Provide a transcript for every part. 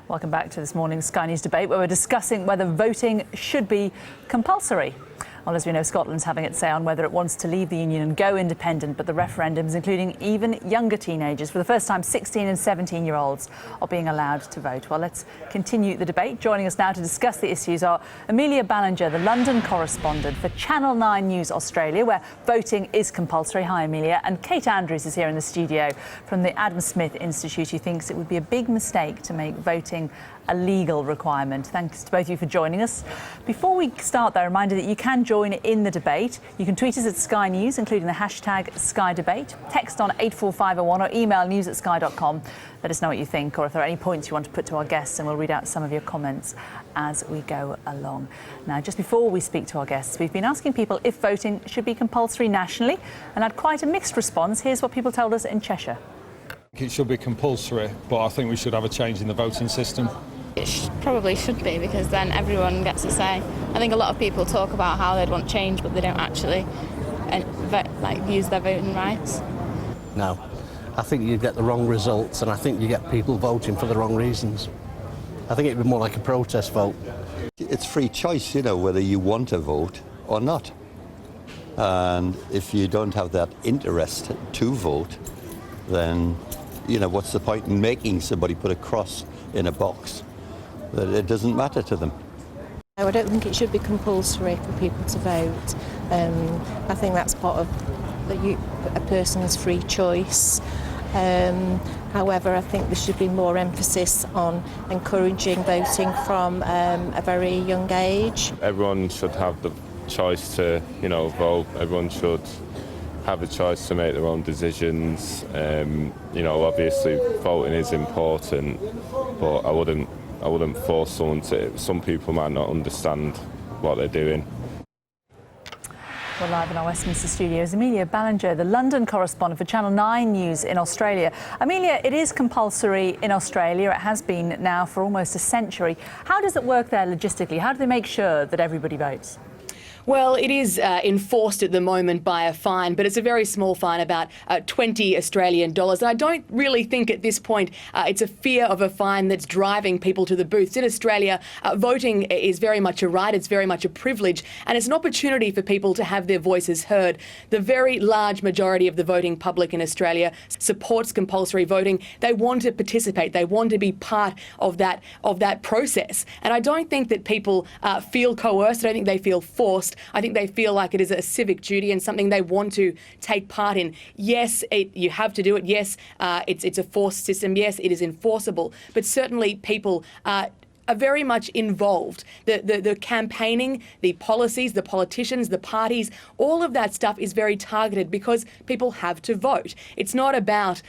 Welcome back to this morning's Sky News debate, where we're discussing whether voting should be compulsory. Well, as we know, Scotland's having its say on whether it wants to leave the union and go independent, but the referendums, including even younger teenagers, for the first time 16 and 17-year-olds are being allowed to vote. Well, let's continue the debate. Joining us now to discuss the issues are Amelia Ballinger, the London correspondent for Channel 9 News Australia, where voting is compulsory. Hi, Amelia. And Kate Andrews is here in the studio from the Adam Smith Institute, who thinks it would be a big mistake to make voting a legal requirement. Thanks to both of you for joining us. Before we start, though, a reminder that you can join in the debate. You can tweet us at Sky News, including the hashtag Sky Debate, text on 84501 or email news@sky.com. Let us know what you think, or if there are any points you want to put to our guests, and we'll read out some of your comments as we go along. Now, just before we speak to our guests, we've been asking people if voting should be compulsory nationally and had quite a mixed response. Here's what people told us in Cheshire. It should be compulsory, but I think we should have a change in the voting system. It probably should be, because then everyone gets a say. I think a lot of people talk about how they'd want change, but they don't actually use their voting rights. No, I think you get the wrong results, and I think you get people voting for the wrong reasons. I think it'd be more like a protest vote. It's free choice, whether you want to vote or not. And if you don't have that interest to vote, then, what's the point in making somebody put a cross in a box? That it doesn't matter to them. No, I don't think it should be compulsory for people to vote. I think that's part of a person's free choice. However, I think there should be more emphasis on encouraging voting from a very young age. Everyone should have the choice to, vote. Everyone should have a choice to make their own decisions. Obviously voting is important, but I wouldn't force someone to. Some people might not understand what they're doing. We're live in our Westminster studios. Amelia Ballinger, the London correspondent for Channel 9 News in Australia. Amelia, it is compulsory in Australia. It has been now for almost a century. How does it work there logistically? How do they make sure that everybody votes? Well, it is enforced at the moment by a fine, but it's a very small fine, about 20 Australian dollars. And I don't really think at this point it's a fear of a fine that's driving people to the booths. In Australia, voting is very much a right, it's very much a privilege, and it's an opportunity for people to have their voices heard. The very large majority of the voting public in Australia supports compulsory voting. They want to participate. They want to be part of that process. And I don't think that people feel coerced. I don't think they feel forced. I think they feel like it is a civic duty and something they want to take part in. Yes, you have to do it. Yes, it's a forced system. Yes, it is enforceable. But certainly people are very much involved. The campaigning, the policies, the politicians, the parties, all of that stuff is very targeted because people have to vote. It's not about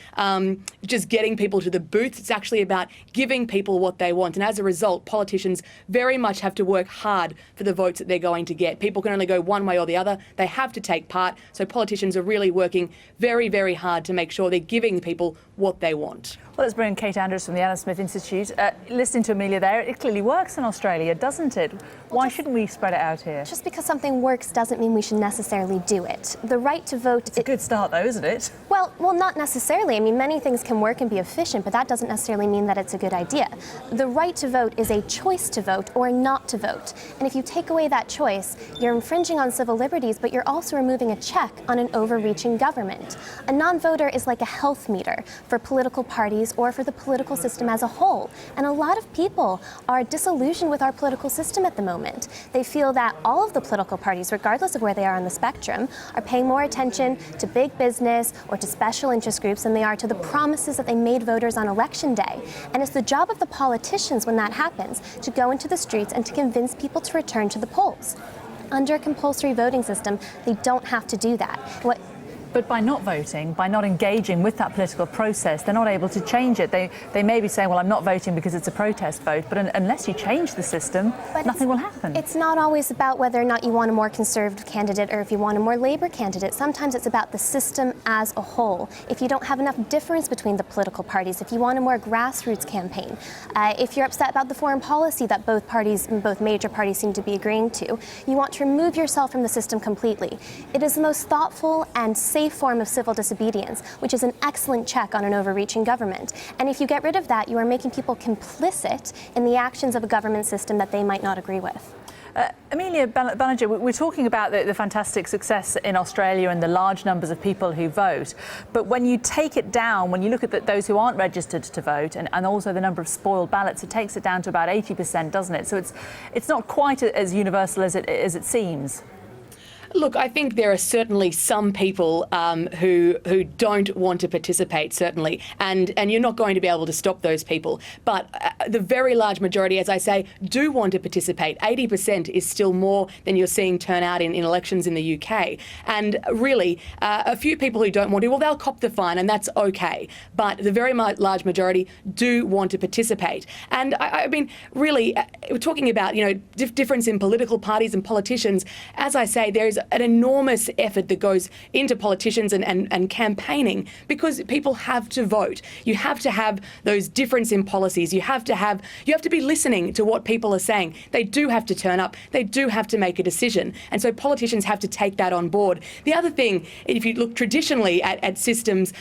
just getting people to the booths. It's actually about giving people what they want. And as a result, politicians very much have to work hard for the votes that they're going to get. People can only go one way or the other. They have to take part. So politicians are really working very, very hard to make sure they're giving people what they want. Well, let's bring Kate Andrews from the Adam Smith Institute. Listening to Amelia there, it clearly works in Australia, doesn't it? Why shouldn't we spread it out here? Just because something works doesn't mean we should necessarily do it. The right to vote... It's a good start, though, isn't it? Well, not necessarily. I mean, many things can work and be efficient, but that doesn't necessarily mean that it's a good idea. The right to vote is a choice to vote or not to vote. And if you take away that choice, you're infringing on civil liberties, but you're also removing a check on an overreaching government. A non-voter is like a health meter for political parties or for the political system as a whole. And a lot of people are disillusioned with our political system at the moment. They feel that all of the political parties, regardless of where they are on the spectrum, are paying more attention to big business or to special interest groups than they are to the promises that they made voters on election day. And it's the job of the politicians when that happens to go into the streets and to convince people to return to the polls. Under a compulsory voting system, they don't have to do that. But by not voting, by not engaging with that political process, they're not able to change it. They may be saying, well, I'm not voting because it's a protest vote, but unless you change the system, nothing will happen. It's not always about whether or not you want a more conservative candidate or if you want a more Labour candidate. Sometimes it's about the system as a whole. If you don't have enough difference between the political parties, if you want a more grassroots campaign, if you're upset about the foreign policy that both major parties seem to be agreeing to, you want to remove yourself from the system completely. It is the most thoughtful and safe a form of civil disobedience, which is an excellent check on an overreaching government. And if you get rid of that, you are making people complicit in the actions of a government system that they might not agree with. Amelia Ballinger, we're talking about the fantastic success in Australia and the large numbers of people who vote. But when you take it down, when you look at those who aren't registered to vote and also the number of spoiled ballots, it takes it down to about 80%, doesn't it? So it's not quite as universal as it seems. Look, I think there are certainly some people who don't want to participate, certainly, and you're not going to be able to stop those people. But the very large majority, as I say, do want to participate. 80% is still more than you're seeing turn out in elections in the UK. And really, a few people who don't want to, well, they'll cop the fine, and that's okay. But the very large majority do want to participate. And I mean, really, we're talking about, difference in political parties and politicians. As I say, there's an enormous effort that goes into politicians and campaigning, because people have to vote. You have to have those difference in policies. You have to be listening to what people are saying. They do have to turn up. They do have to make a decision. And so politicians have to take that on board. The other thing, if you look traditionally at systems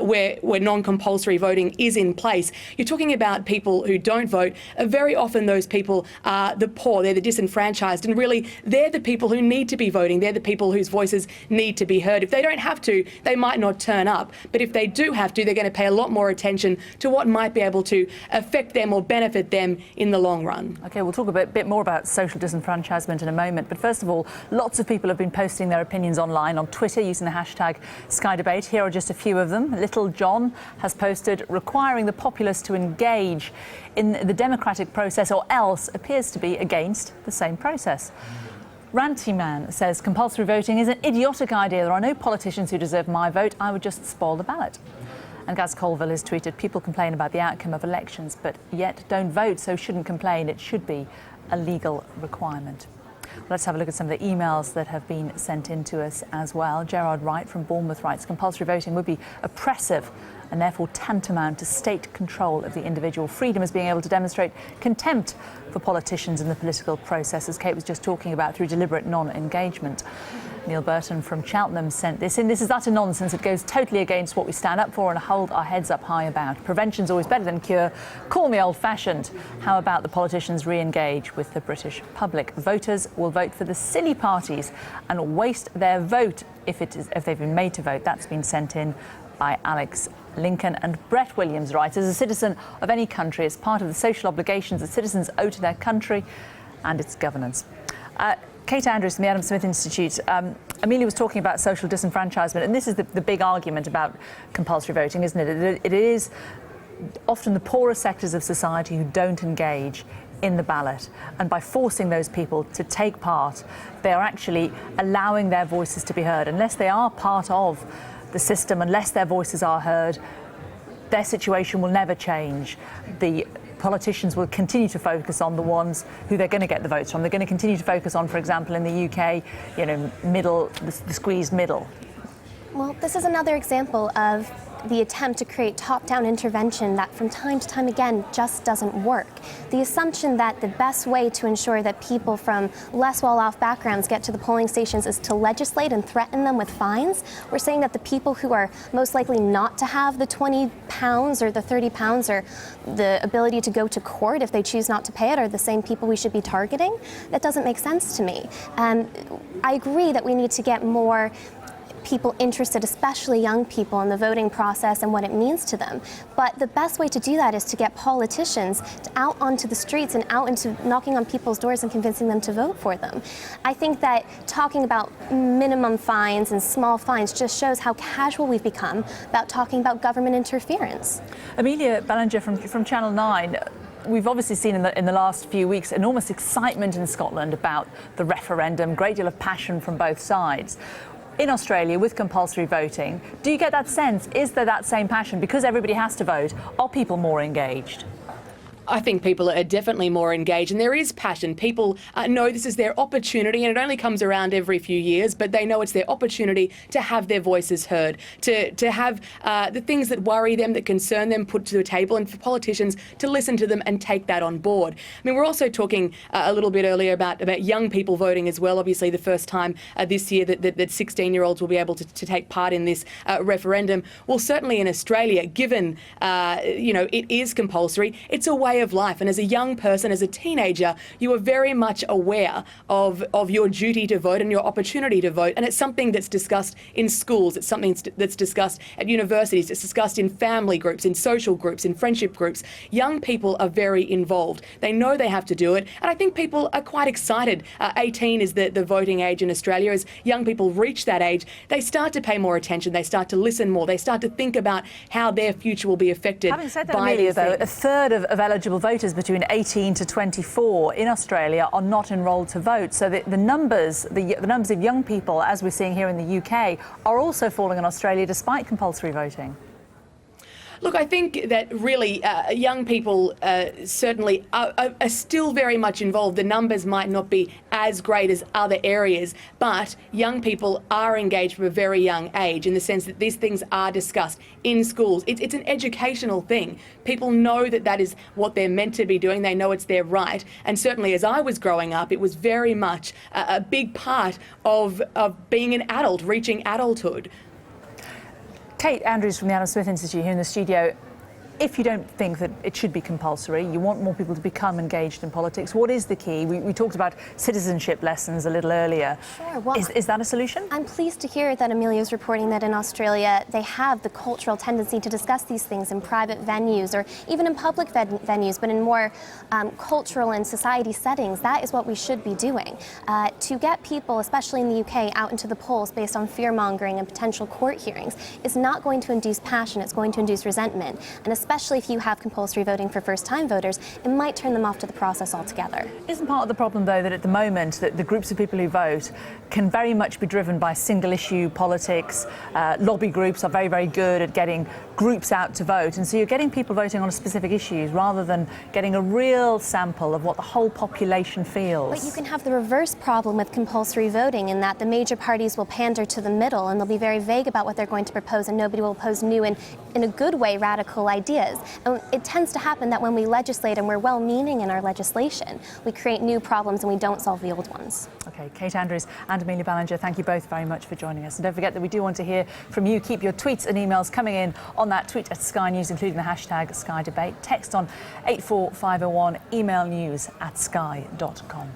where non-compulsory voting is in place, you're talking about people who don't vote. Very often those people are the poor, they're the disenfranchised, and really they're the people who need to be voting. They're the people whose voices need to be heard. If they don't have to, they might not turn up. But if they do have to, they're going to pay a lot more attention to what might be able to affect them or benefit them in the long run. OK, we'll talk a bit more about social disenfranchisement in a moment. But first of all, lots of people have been posting their opinions online on Twitter using the hashtag SkyDebate. Here are just a few of them. Little John has posted, requiring the populace to engage in the democratic process or else appears to be against the same process. Ranty Man says compulsory voting is an idiotic idea. There are no politicians who deserve my vote. I would just spoil the ballot. And Gaz Colville has tweeted, people complain about the outcome of elections, but yet don't vote, so shouldn't complain. It should be a legal requirement. Well, let's have a look at some of the emails that have been sent in to us as well. Gerard Wright from Bournemouth writes, compulsory voting would be oppressive and therefore tantamount to state control of the individual. Freedom is being able to demonstrate contempt for politicians in the political process, as Kate was just talking about, through deliberate non-engagement. Neil Burton from Cheltenham sent this in. This is utter nonsense. It goes totally against what we stand up for and hold our heads up high about. Prevention's always better than cure. Call me old-fashioned. How about the politicians re-engage with the British public? Voters will vote for the silly parties and waste their vote if they've been made to vote. That's been sent in by Alex Lincoln. And Brett Williams writes, as a citizen of any country, as part of the social obligations that citizens owe to their country and its governance. Kate Andrews from the Adam Smith Institute. Amelia was talking about social disenfranchisement, and this is the big argument about compulsory voting, isn't it? It is often the poorer sectors of society who don't engage in the ballot, and by forcing those people to take part, they are actually allowing their voices to be heard. Unless they are part of the system, unless their voices are heard, their situation will never change. The politicians will continue to focus on the ones who they're going to get the votes from. They're going to continue to focus on, for example, in the UK, the squeezed middle. Well, this is another example of the attempt to create top-down intervention that from time to time again just doesn't work. The assumption that the best way to ensure that people from less well-off backgrounds get to the polling stations is to legislate and threaten them with fines. We're saying that the people who are most likely not to have the £20 or the £30 or the ability to go to court if they choose not to pay it are the same people we should be targeting. That doesn't make sense to me. I agree that we need to get more people interested, especially young people, in the voting process and what it means to them. But the best way to do that is to get politicians out onto the streets and out into knocking on people's doors and convincing them to vote for them. I think that talking about minimum fines and small fines just shows how casual we've become about talking about government interference. Amelia Ballinger from Channel 9. We've obviously seen in the last few weeks enormous excitement in Scotland about the referendum, great deal of passion from both sides. In Australia, with compulsory voting, do you get that sense? Is there that same passion? Because everybody has to vote, are people more engaged? I think people are definitely more engaged, and there is passion. People know this is their opportunity, and it only comes around every few years, but they know it's their opportunity to have their voices heard, to have the things that worry them, that concern them, put to the table, and for politicians to listen to them and take that on board. I mean, we're also talking a little bit earlier about young people voting as well. Obviously, the first time this year that 16-year-olds will be able to take part in this referendum. Well, certainly in Australia, given it is compulsory, it's a way of life, and as a young person, as a teenager, you are very much aware of your duty to vote and your opportunity to vote, and it's something that's discussed in schools, it's something that's discussed at universities, it's discussed in family groups, in social groups, in friendship groups. Young people are very involved. They know they have to do it, and I think people are quite excited. 18 is the voting age in Australia. As young people reach that age, they start to pay more attention, they start to listen more, they start to think about how their future will be affected. Having said that, by Amelia, these though, things. a third of eligible voters between 18 to 24 in Australia are not enrolled to vote. So the numbers of young people, as we're seeing here in the UK, are also falling in Australia despite compulsory voting. Look, I think that really young people certainly are still very much involved. The numbers might not be as great as other areas, but young people are engaged from a very young age in the sense that these things are discussed in schools. It's an educational thing. People know that is what they're meant to be doing. They know it's their right. And certainly as I was growing up, it was very much a big part of being an adult, reaching adulthood. Kate Andrews from the Adam Smith Institute here in the studio. If you don't think that it should be compulsory, you want more people to become engaged in politics, what is the key? We talked about citizenship lessons a little earlier. Sure. Well, is that a solution? I'm pleased to hear that Amelia is reporting that in Australia they have the cultural tendency to discuss these things in private venues or even in public venues, but in more cultural and society settings. That is what we should be doing. To get people, especially in the UK, out into the polls based on fear-mongering and potential court hearings is not going to induce passion, it's going to induce resentment. And especially if you have compulsory voting for first-time voters, it might turn them off to the process altogether. Isn't part of the problem, though, that at the moment that the groups of people who vote can very much be driven by single-issue politics? Lobby groups are very, very good at getting groups out to vote, and so you're getting people voting on specific issues rather than getting a real sample of what the whole population feels. But you can have the reverse problem with compulsory voting in that the major parties will pander to the middle and they'll be very vague about what they're going to propose, and nobody will oppose new and, in a good way, radical ideas. And it tends to happen that when we legislate and we're well-meaning in our legislation, we create new problems and we don't solve the old ones. OK, Kate Andrews and Amelia Ballinger, thank you both very much for joining us. And don't forget that we do want to hear from you. Keep your tweets and emails coming in on that. Tweet at Sky News, including the hashtag Sky Debate. Text on 84501, email news@sky.com.